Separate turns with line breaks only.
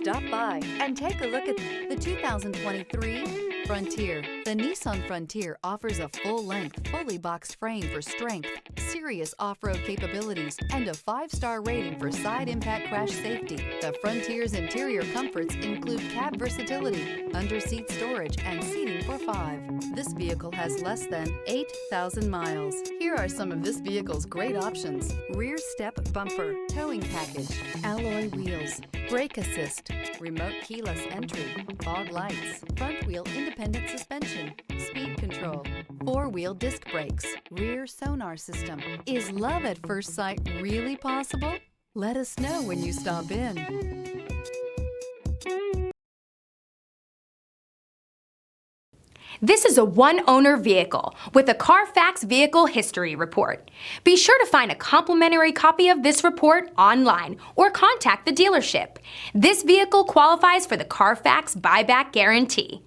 Stop by and take a look at the 2023 Frontier. The Nissan Frontier offers a full-length, fully boxed frame for strength, serious off-road capabilities, and a 5-star rating for side impact crash safety. The Frontier's interior comforts include cab versatility, under-seat storage, and seating for 5. This vehicle has less than 8,000 miles. Here are some of this vehicle's great options: rear step bumper, towing package, alloy wheels, brake assist, remote keyless entry, fog lights, front wheel independent suspension, speed control, 4-wheel disc brakes, rear sonar system. Is love at first sight really possible? Let us know when you stop in.
This is a one-owner vehicle with a Carfax Vehicle History Report. Be sure to find a complimentary copy of this report online or contact the dealership. This vehicle qualifies for the Carfax Buyback Guarantee.